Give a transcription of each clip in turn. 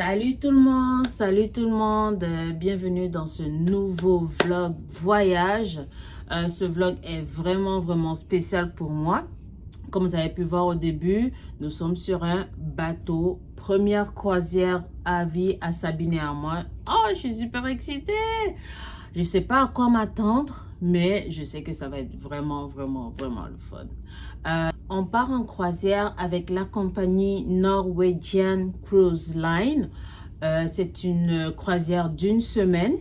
Salut tout le monde, bienvenue dans ce nouveau vlog voyage. Ce vlog est vraiment spécial pour moi. Comme vous avez pu voir au début, nous sommes sur un bateau, première croisière à vie à Sabine et à moi. Oh, je suis super excitée! Je ne sais pas à quoi m'attendre, mais je sais que ça va être vraiment le fun. On part en croisière avec la compagnie Norwegian Cruise Line. C'est une croisière d'une semaine.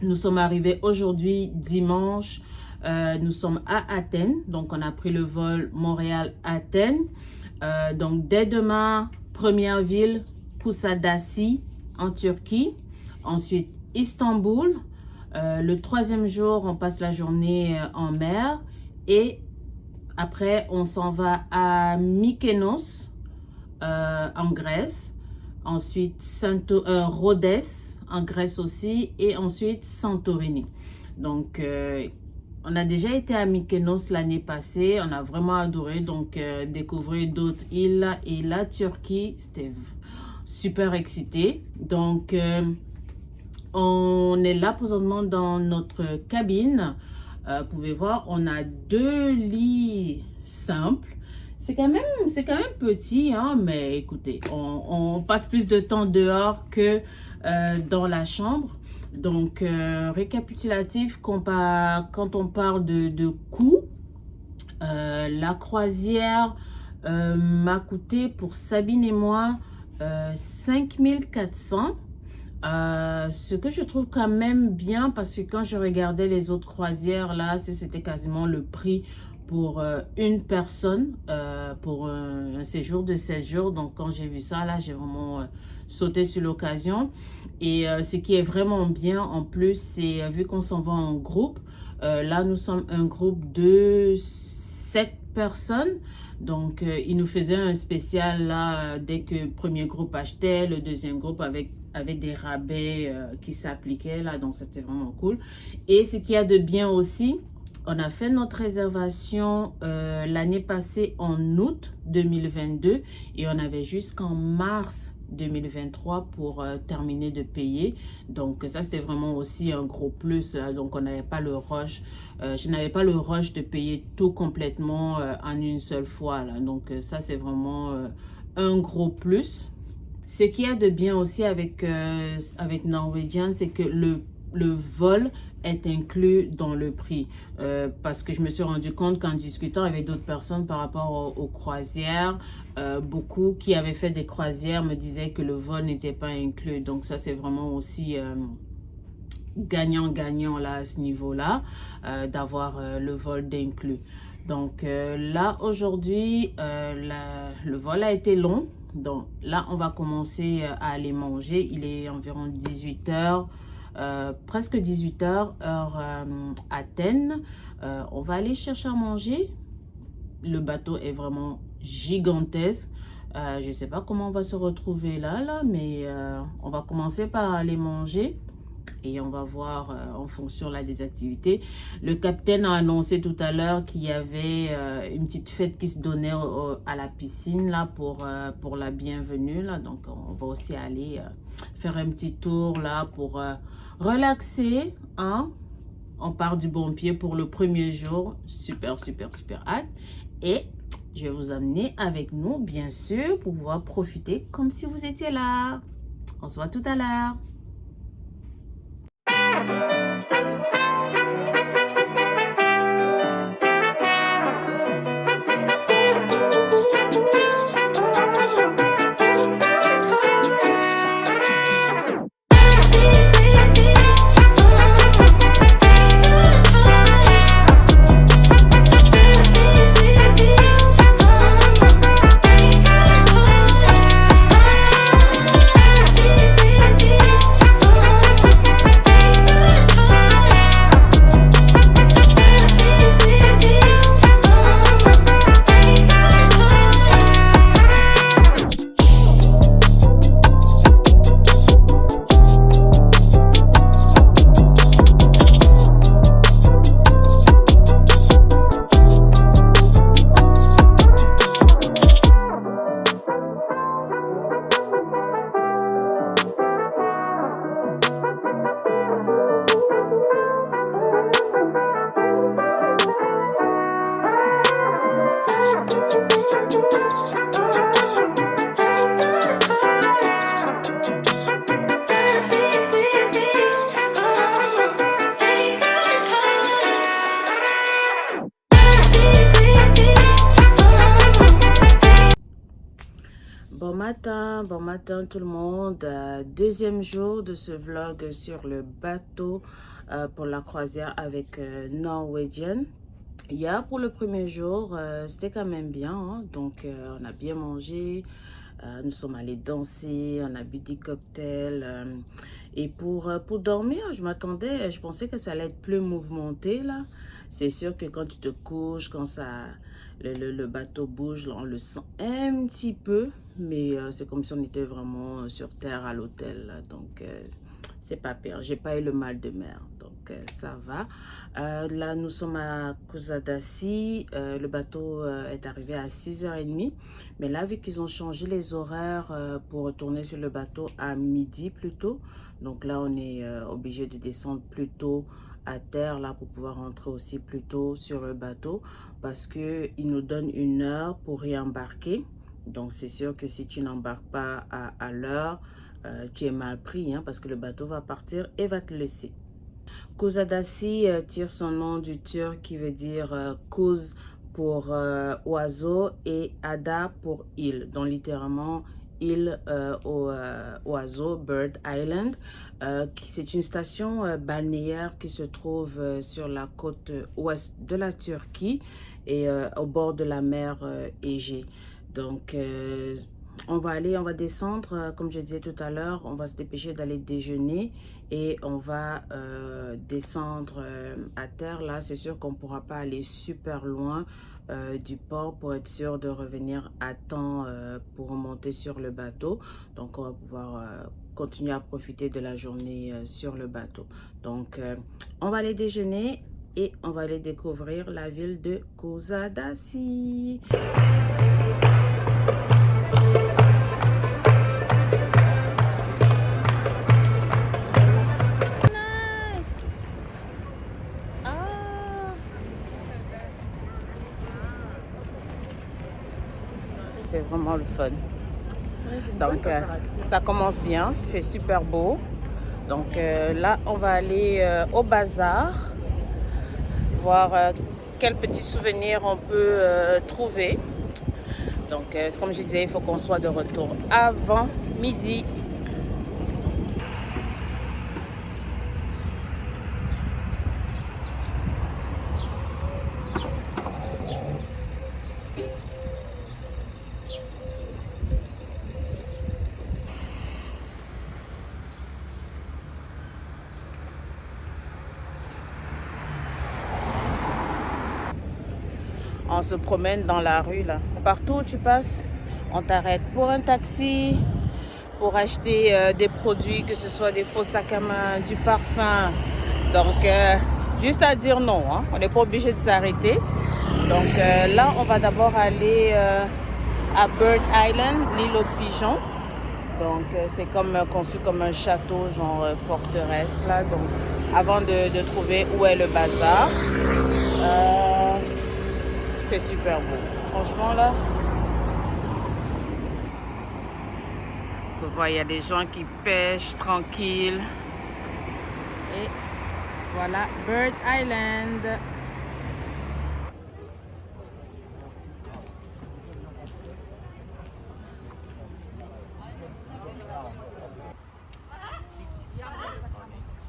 Nous sommes arrivés aujourd'hui, dimanche. Nous sommes à Athènes. Donc, on a pris le vol Montréal-Athènes. Donc, dès demain, première ville, Kuşadası en Turquie. Ensuite, Istanbul. Le troisième jour, on passe la journée en mer. Et après, on s'en va à Mykonos, en Grèce. Ensuite, Rhodes, en Grèce aussi. Et ensuite, Santorini. Donc, on a déjà été à Mykonos l'année passée. On a vraiment adoré. Donc, découvrir d'autres îles. Et la Turquie, c'était super excité. Donc, on est là présentement dans notre cabine. Vous pouvez voir, on a 2 lits simples. C'est quand même petit, hein, mais écoutez, on passe plus de temps dehors que dans la chambre. Donc, récapitulatif, quand on parle de coût, la croisière m'a coûté pour Sabine et moi 5400. Ce que je trouve quand même bien, parce que quand je regardais les autres croisières là, c'était quasiment le prix pour une personne pour un séjour de 7 jours. Donc quand j'ai vu ça là, j'ai vraiment sauté sur l'occasion. Et ce qui est vraiment bien en plus, c'est vu qu'on s'en va en groupe, là nous sommes un groupe de 7 personnes. Donc, il nous faisait un spécial là, dès que le premier groupe achetait, le deuxième groupe avec des rabais qui s'appliquaient là. Donc, c'était vraiment cool. Et ce qu'il y a de bien aussi, on a fait notre réservation l'année passée en août 2022 et on avait jusqu'en mars 2023 pour terminer de payer. Donc ça c'était vraiment aussi un gros plus là. Donc on n'avait pas le rush, je n'avais pas le rush de payer tout complètement en une seule fois là. Donc ça c'est vraiment un gros plus. Ce qu'il y a de bien aussi avec Norwegian, c'est que le vol est inclus dans le prix, parce que je me suis rendu compte qu'en discutant avec d'autres personnes par rapport aux croisières, beaucoup qui avaient fait des croisières me disaient que le vol n'était pas inclus. Donc ça c'est vraiment aussi gagnant là à ce niveau là, d'avoir le vol d'inclus. Donc là aujourd'hui le vol a été long. Donc là on va commencer à aller manger. Il est environ 18h, presque 18h heure Athènes. On va aller chercher à manger. Le bateau est vraiment gigantesque. Je sais pas comment on va se retrouver là, mais on va commencer par aller manger et on va voir en fonction là des activités. Le capitaine a annoncé tout à l'heure qu'il y avait une petite fête qui se donnait à la piscine là pour la bienvenue là. Donc on va aussi aller faire un petit tour là pour relaxer, hein. On part du bon pied pour le premier jour. Super hâte. Et je vais vous amener avec nous, bien sûr, pour pouvoir profiter comme si vous étiez là. On se voit tout à l'heure. bon matin tout le monde. Deuxième jour de ce vlog sur le bateau pour la croisière avec Norwegian. Hier, pour le premier jour, c'était quand même bien, hein. Donc, on a bien mangé, nous sommes allés danser, on a bu des cocktails. Et pour dormir, je pensais que ça allait être plus mouvementé, là. C'est sûr que quand tu te couches, quand le bateau bouge, là, on le sent un petit peu. Mais c'est comme si on était vraiment sur terre à l'hôtel, là. Donc, c'est pas pire. J'ai pas eu le mal de mer. Donc, ça va. Là, nous sommes à Kusadasi. Le bateau est arrivé à 6h30. Mais là, vu qu'ils ont changé les horaires pour retourner sur le bateau à midi plutôt. Donc là, on est obligé de descendre plus tôt à terre là pour pouvoir rentrer aussi plus tôt sur le bateau. Parce qu'ils nous donnent 1 heure pour réembarquer. Donc, c'est sûr que si tu n'embarques pas à l'heure, tu es mal pris, hein, parce que le bateau va partir et va te laisser. Kusadasi tire son nom du turc qui veut dire Kuz pour oiseau et Ada pour île. Donc, littéralement, île oiseau, Bird Island. C'est une station balnéaire qui se trouve sur la côte ouest de la Turquie et au bord de la mer Égée. Donc, on va descendre, comme je disais tout à l'heure, on va se dépêcher d'aller déjeuner et on va descendre à terre. Là, c'est sûr qu'on ne pourra pas aller super loin du port pour être sûr de revenir à temps pour remonter sur le bateau. Donc, on va pouvoir continuer à profiter de la journée sur le bateau. Donc, on va aller déjeuner et on va aller découvrir la ville de Kusadasi. C'est vraiment le fun. Donc, ça commence bien, il fait super beau. Donc là, on va aller au bazar, voir quels petits souvenirs on peut trouver. Donc, comme je disais, il faut qu'on soit de retour avant midi. On se promène dans la rue là. Partout où tu passes, on t'arrête pour un taxi, pour acheter des produits, que ce soit des faux sacs à main, du parfum. Donc, juste à dire non, hein. On n'est pas obligé de s'arrêter. Donc là, on va d'abord aller à Bird Island, l'île aux pigeons. Donc, c'est comme conçu comme un château, genre forteresse là. Donc, avant de trouver où est le bazar. C'est super beau. Franchement, là, on peut voir, il y a des gens qui pêchent tranquille. Et voilà, Bird Island.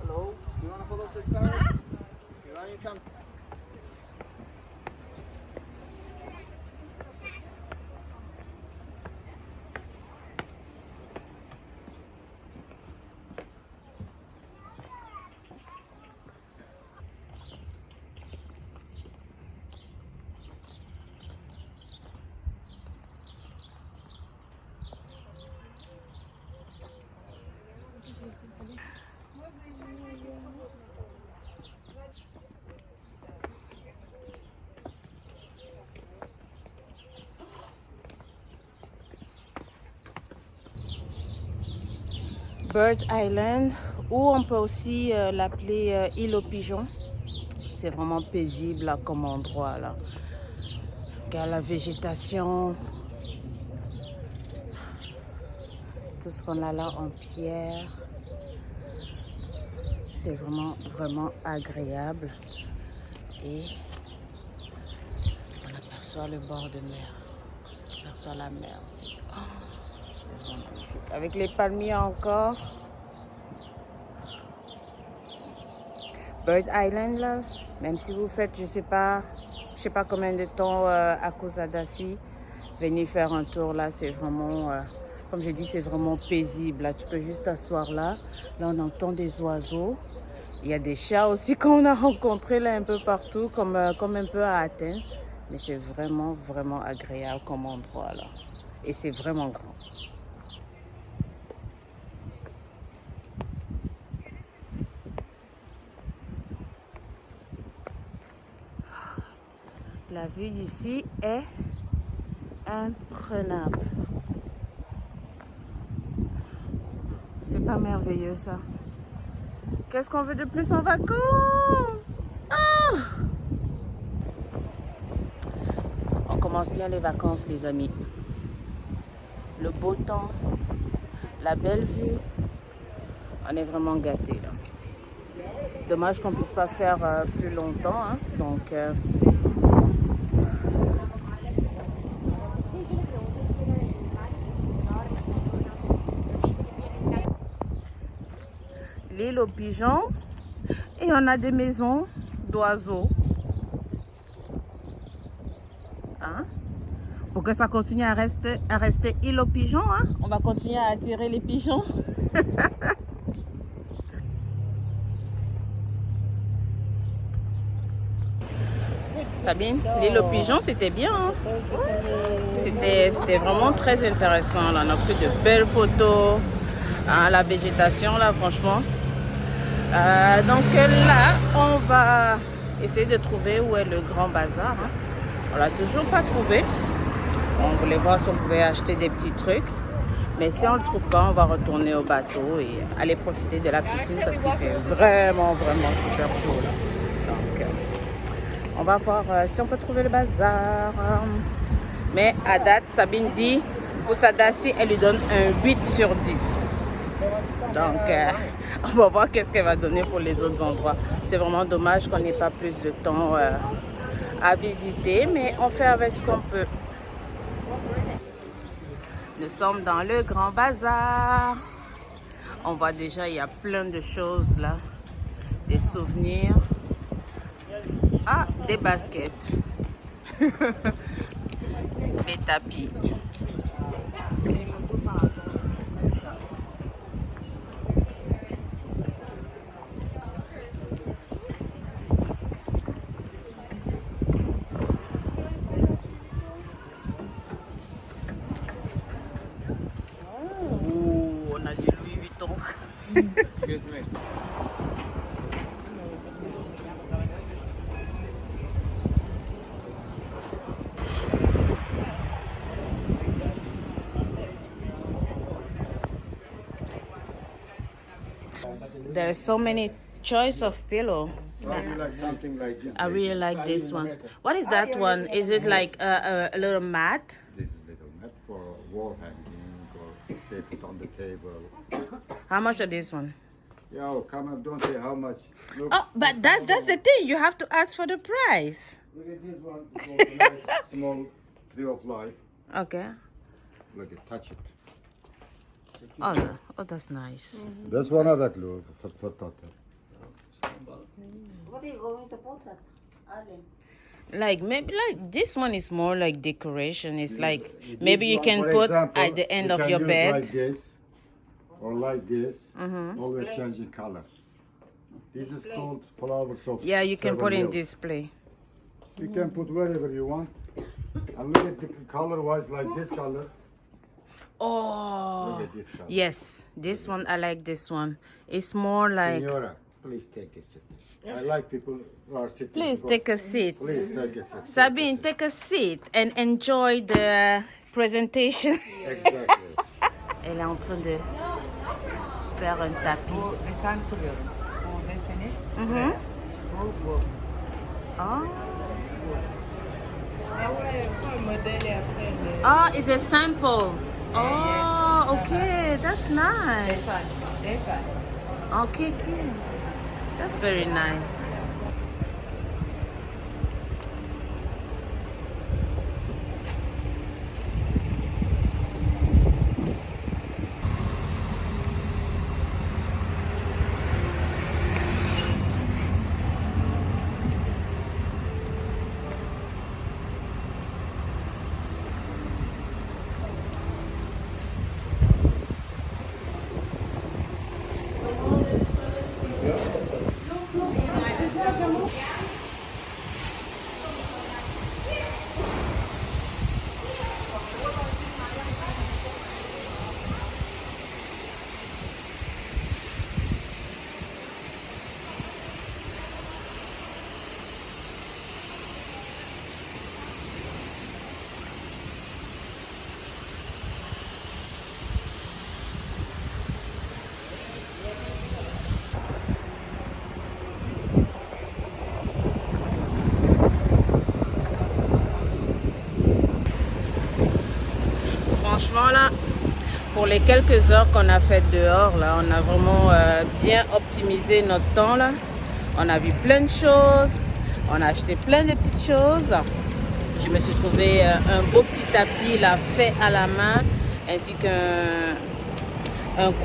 Hello, do you want to follow the cars? Here you come. Bird Island, ou on peut aussi l'appeler île aux pigeons. C'est vraiment paisible là, comme endroit là. Regarde la végétation, tout ce qu'on a là en pierre. C'est vraiment, vraiment agréable. Et on aperçoit le bord de mer. On aperçoit la mer aussi. Oh, C'est vraiment magnifique. Avec les palmiers encore. Bird Island là, même si vous faites, je sais pas combien de temps à Kusadasi, venez faire un tour là, c'est vraiment, comme je dis, c'est vraiment paisible. Là, tu peux juste t'asseoir là. Là, on entend des oiseaux. Il y a des chats aussi qu'on a rencontrés là un peu partout, comme un peu à Athènes. Mais c'est vraiment, vraiment agréable comme endroit là. Et c'est vraiment grand. La vue d'ici est imprenable. C'est pas merveilleux ça. Qu'est-ce qu'on veut de plus en vacances? Ah! On commence bien les vacances, les amis. Le beau temps, la belle vue. On est vraiment gâtés là. Dommage qu'on puisse pas faire plus longtemps, hein? Donc l'île aux pigeons et on a des maisons d'oiseaux. Hein? Pour que ça continue à rester île aux pigeons, hein? On va continuer à attirer les pigeons. Sabine, l'île aux pigeons, c'était bien. Hein? C'était vraiment très intéressant. Là. On a pris de belles photos. Hein, la végétation, là, franchement. Donc là, on va essayer de trouver où est le grand bazar. Hein. On l'a toujours pas trouvé. On voulait voir si on pouvait acheter des petits trucs. Mais si on ne le trouve pas, on va retourner au bateau et aller profiter de la piscine parce qu'il fait vraiment, vraiment super chaud. Là. Donc, on va voir si on peut trouver le bazar. Mais à date, Sabine dit, pour Kusadasi, elle lui donne un 8 sur 10. Donc, on va voir qu'est-ce qu'elle va donner pour les autres endroits. C'est vraiment dommage qu'on n'ait pas plus de temps à visiter, mais on fait avec ce qu'on peut. Nous sommes dans le grand bazar. On voit déjà, il y a plein de choses là. Des souvenirs. Ah, des baskets. Des tapis. On a du Louis Vuitton. Excuse me. There are so many choice of pillow. Like something like this. I really like this one. What is that one? Is it like a little mat? This is little mat for wall hanging or they put on the table. How much is this one? Yo, come on, don't say how much. Look, Oh, but that's the thing. You have to ask for the price. look at this one. It's also nice, small tree of life. Okay. Look at, touch it. Oh, no. Oh, that's nice. That's one of that look for Tata. What are you going to put that? Alin? Like maybe like this one is more like decoration. It's like This maybe you one, can for put example, at the end you of can your use bed. like this or like this. Always changing color. This is called flowers of Yeah, you can 7 put in years. display. You can put wherever you want. And look at the color wise like this color. Oh, Look at this color. yes. This one, I like this one. It's more like... Senora, please take a seat. I like people who are sitting. Please because- take a seat. Please take a seat. Sabine, take a seat and enjoy the presentation. Exactly. Elle est en train de faire un tapis. Bu desen kuruyorum. Bu deseni Mhm. bu. Oh. Oh, it's a sample. Oh, okay. That's nice. Desen. Okay, okay. That's very nice. franchement là, pour les quelques heures qu'on a fait dehors, là, on a vraiment bien optimisé notre temps là. On a vu plein de choses, on a acheté plein de petites choses. Je me suis trouvé un beau petit tapis là, fait à la main, ainsi qu'un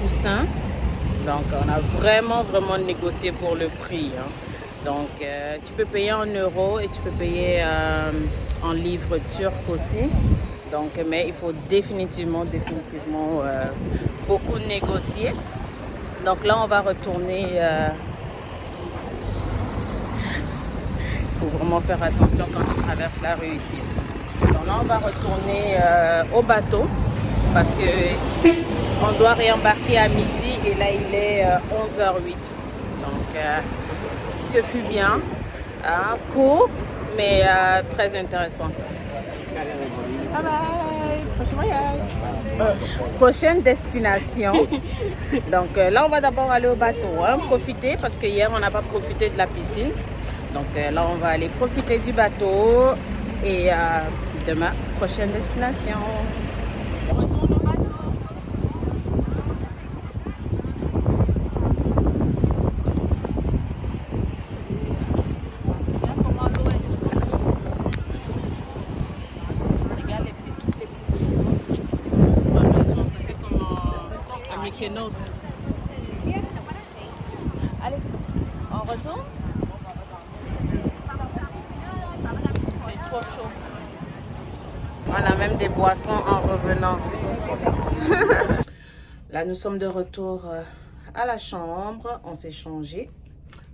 coussin. Donc on a vraiment négocié pour le prix. Hein. Donc tu peux payer en euros et tu peux payer en livres turcs aussi. Donc, mais il faut définitivement beaucoup négocier. Donc là, on va retourner. Il faut vraiment faire attention quand tu traverses la rue ici. Donc là, on va retourner au bateau parce que on doit réembarquer à midi et là, il est 11h08. Donc, ce fut bien, hein, court, mais très intéressant. Bye bye, prochain voyage. Prochaine destination. Donc là, on va d'abord aller au bateau, hein, profiter parce que hier, on n'a pas profité de la piscine. Donc là, on va aller profiter du bateau et demain, prochaine destination. On retourne au bateau. Allez, on retourne. Il fait trop chaud. On a même des boissons en revenant. Là, nous sommes de retour à la chambre. On s'est changé.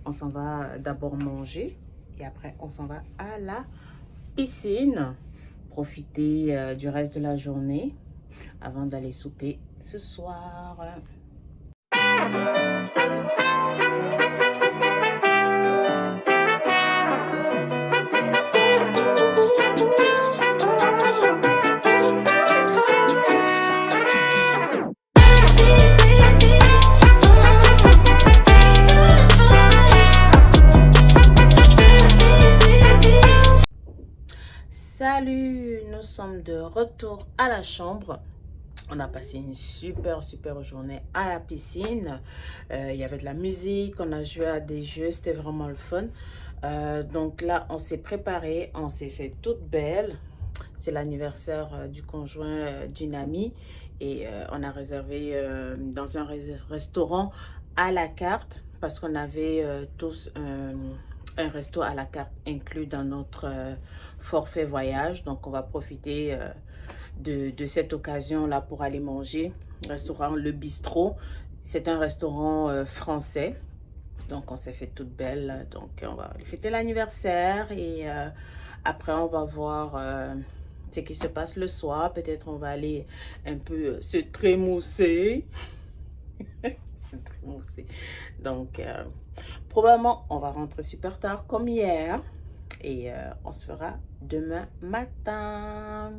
On s'en va d'abord manger et après on s'en va à la piscine. Profiter du reste de la journée avant d'aller souper ce soir. Salut, nous sommes de retour à la chambre. On a passé une super journée à la piscine. Il y avait de la musique, on a joué à des jeux, c'était vraiment le fun. Donc là, on s'est préparé, on s'est fait toute belle. C'est l'anniversaire du conjoint d'une amie et on a réservé dans un restaurant à la carte parce qu'on avait tous un resto à la carte inclus dans notre forfait voyage. Donc on va profiter de cette occasion-là pour aller manger. Restaurant Le Bistrot. C'est un restaurant français. Donc, on s'est fait toute belle. Donc, on va aller fêter l'anniversaire. Et après, on va voir ce qui se passe le soir. Peut-être on va aller un peu se trémousser. Se trémousser. Donc, probablement, on va rentrer super tard comme hier. Et on se fera demain matin.